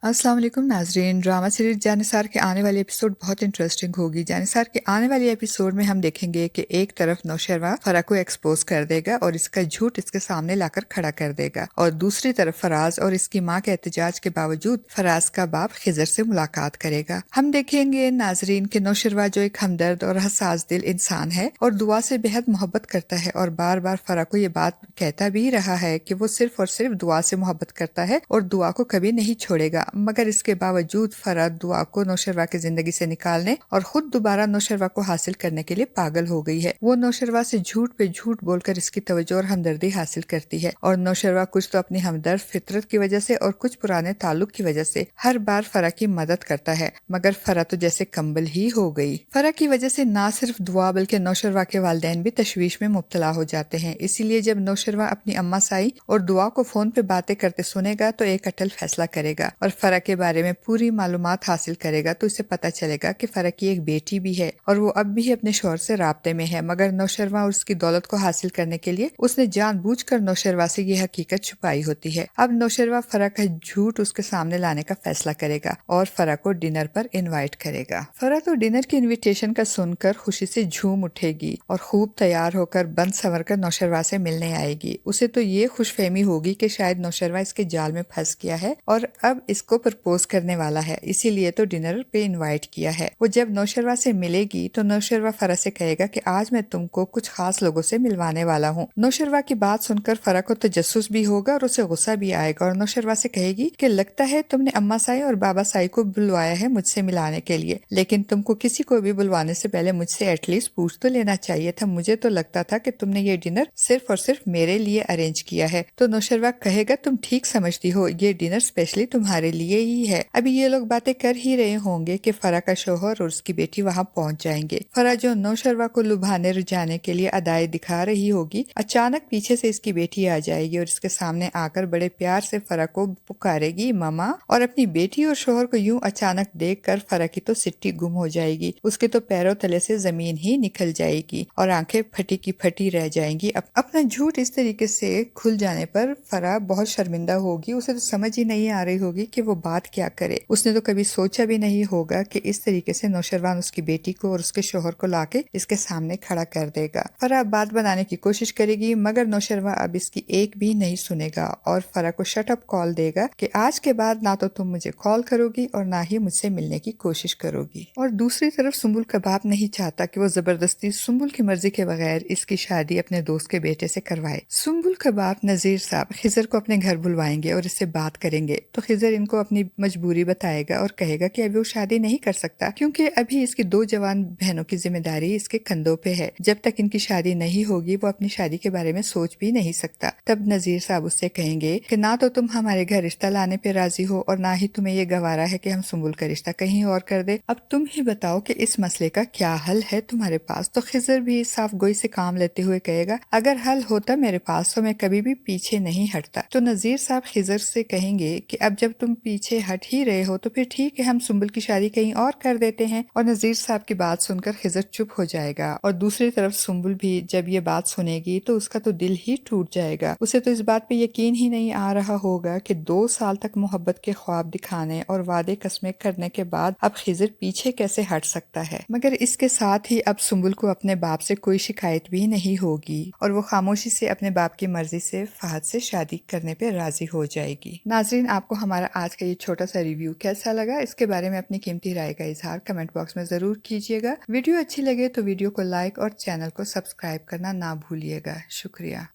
अस्सलाम वालेकुम नाजरीन। ड्रामा सीरीज जानिसार के आने वाली एपिसोड बहुत इंटरेस्टिंग होगी। जानिसार के आने वाली एपिसोड में हम देखेंगे कि एक तरफ नौशरवा फरा को एक्सपोज कर देगा और इसका झूठ इसके सामने लाकर खड़ा कर देगा, और दूसरी तरफ फराज और इसकी माँ के एहतजाज के बावजूद फराज का बाप खिजर से मुलाकात करेगा। हम देखेंगे नाजरीन के नौशरवा जो एक हमदर्द और हसास दिल इंसान है और दुआ से बेहद मोहब्बत करता है, और बार बार फरा को ये बात कहता भी रहा है कि वो सिर्फ और सिर्फ दुआ से मोहब्बत करता है और दुआ को कभी नहीं छोड़ेगा। मगर इसके बावजूद फरा दुआ को नौशरवा की जिंदगी से निकालने और खुद दोबारा नौशरवा को हासिल करने के लिए पागल हो गई है। वो नौशरवा से झूठ पे झूठ बोलकर इसकी तवज्जो और हमदर्दी हासिल करती है, और नौशरवा कुछ तो अपनी हमदर्द फितरत की वजह से और कुछ पुराने ताल्लुक की वजह से हर बार फरा की मदद करता है, मगर फरा तो जैसे कंबल ही हो गई। फरा की वजह से ना सिर्फ दुआ बल्कि नौशरवा के वालिदैन भी तशवीश में मुब्तला हो जाते हैं। इसीलिए जब नौशरवा अपनी अम्मा साई और दुआ को फोन पे बातें करते सुनेगा तो एक अटल फैसला करेगा और फरा के बारे में पूरी मालूमात हासिल करेगा, तो इसे पता चलेगा कि फरा की एक बेटी भी है और वो अब भी अपने शौहर से राब्ते में है, मगर नौशरवा और उसकी दौलत को हासिल करने के लिए उसने जानबूझकर नौशरवा से ये हकीकत छुपाई होती है। अब नौशरवा फरा का झूठ उसके सामने लाने का फैसला करेगा और फरा को डिनर पर इनवाइट करेगा। फरा तो डिनर की इनविटेशन का सुनकर खुशी से झूम उठेगी और खूब तैयार होकर बंद संवर कर नौशरवा से मिलने आएगी। उसे तो ये खुशफहमी होगी कि शायद नौशरवा इसके जाल में फंस गया है और अब इसको प्रपोज करने वाला है, इसीलिए तो डिनर पे इनवाइट किया है। वो जब नौशरवा से मिलेगी तो नौशरवा फरा से कहेगा कि आज मैं तुमको कुछ खास लोगों से मिलवाने वाला हूँ। नौशरवा की बात सुनकर फरा को तजस्सुस भी होगा और उसे गुस्सा भी आएगा, और नौशरवा से कहेगी कि लगता है तुमने अम्मा साई और बाबा साई को बुलवाया है मुझसे मिलाने के लिए, लेकिन तुमको किसी को भी बुलवाने से पहले मुझसे एटलीस्ट पूछ तो लेना चाहिए था। मुझे तो लगता था कि तुमने ये डिनर सिर्फ और सिर्फ मेरे लिए अरेंज किया है। तो नौशरवा कहेगा तुम ठीक समझती हो, ये डिनर स्पेशली तुम्हारे लिए ही है। अभी ये लोग बातें कर ही रहे होंगे कि फरा का शौहर और उसकी बेटी वहाँ पहुँच जाएंगे। फरा जो नौशरवा को लुभाने रुझाने के लिए अदाएं दिखा रही होगी, अचानक पीछे से इसकी बेटी आ जाएगी और इसके सामने आकर बड़े प्यार से फरा को पुकारेगी मामा, और अपनी बेटी और शौहर को यूं अचानक देखकर फरा की तो सिट्टी गुम हो जाएगी, उसके तो पैरों तले से जमीन ही निकल जाएगी और आंखें फटी की फटी रह जाएंगी। अपना झूठ इस तरीके से खुल जाने पर फरा बहुत शर्मिंदा होगी। उसे तो समझ ही नहीं आ रही होगी कि वो बात क्या करे। उसने तो कभी सोचा भी नहीं होगा कि इस तरीके से नौशरवान उसकी बेटी को और उसके शौहर को लाके इसके सामने खड़ा कर देगा। फरा बात बनाने की कोशिश करेगी, मगर नौशरवा अब इसकी एक भी नहीं सुनेगा और फरा को शट अप कॉल देगा कि आज के बाद ना तो तुम मुझे कॉल करोगी और ना ही मुझसे मिलने की कोशिश करोगी। और दूसरी तरफ सुम्बुल कबाब नहीं चाहता कि वो जबरदस्ती सुम्बुल की मर्जी के बगैर इसकी शादी अपने दोस्त के बेटे से करवाए। सुम्बुल कबाब नजीर साहब खिजर को अपने घर बुलवाएंगे और इससे बात करेंगे, तो खिजर इनको अपनी मजबूरी बताएगा और कहेगा कि अभी वो शादी नहीं कर सकता क्योंकि अभी इसकी 2 जवान बहनों की जिम्मेदारी इसके कंधों पे है। जब तक इनकी शादी नहीं होगी वो अपनी शादी के बारे में सोच भी नहीं सकता। तब नजीर साहब उससे कहेंगे कि ना तो तुम हमारे घर रिश्ता लाने पे राजी हो और ना ही तुम्हें ये गवारा है कि हम सुम्बुल का रिश्ता कहीं और कर दे। अब तुम ही बताओ कि इस मसले का क्या हल है तुम्हारे पास। तो खिजर भी साफ गोई से काम लेते हुए कहेगा अगर हल होता मेरे पास तो मैं कभी भी पीछे नहीं हटता। तो नजीर साहब खिजर से कहेंगे कि अब जब तुम पीछे हट ही रहे हो तो फिर ठीक है, हम सुम्बुल की शादी कहीं और कर देते हैं। और नजीर साहब की बात सुनकर खिजर चुप हो जाएगा, और दूसरी तरफ सुम्बुल भी जब ये बात सुनेगी तो उसका तो दिल ही टूट जाएगा। उसे तो इस बात पे यकीन ही नहीं आ रहा होगा कि 2 साल तक मोहब्बत के ख्वाब दिखाने और वादे कस्में करने के बाद अब खिजर पीछे कैसे हट सकता है। मगर इसके साथ ही अब सुम्बुल को अपने बाप से कोई शिकायत भी नहीं होगी और वो खामोशी से अपने बाप की मर्जी से फहद से शादी करने पे राजी हो जाएगी। नाजरीन, आपको हमारा आज का ये छोटा सा रिव्यू कैसा लगा, इसके बारे में अपनी कीमती राय का इजहार कमेंट बॉक्स में जरूर कीजिएगा। वीडियो अच्छी लगे तो वीडियो को लाइक और चैनल को सब्सक्राइब करना ना भूलिएगा। शुक्रिया।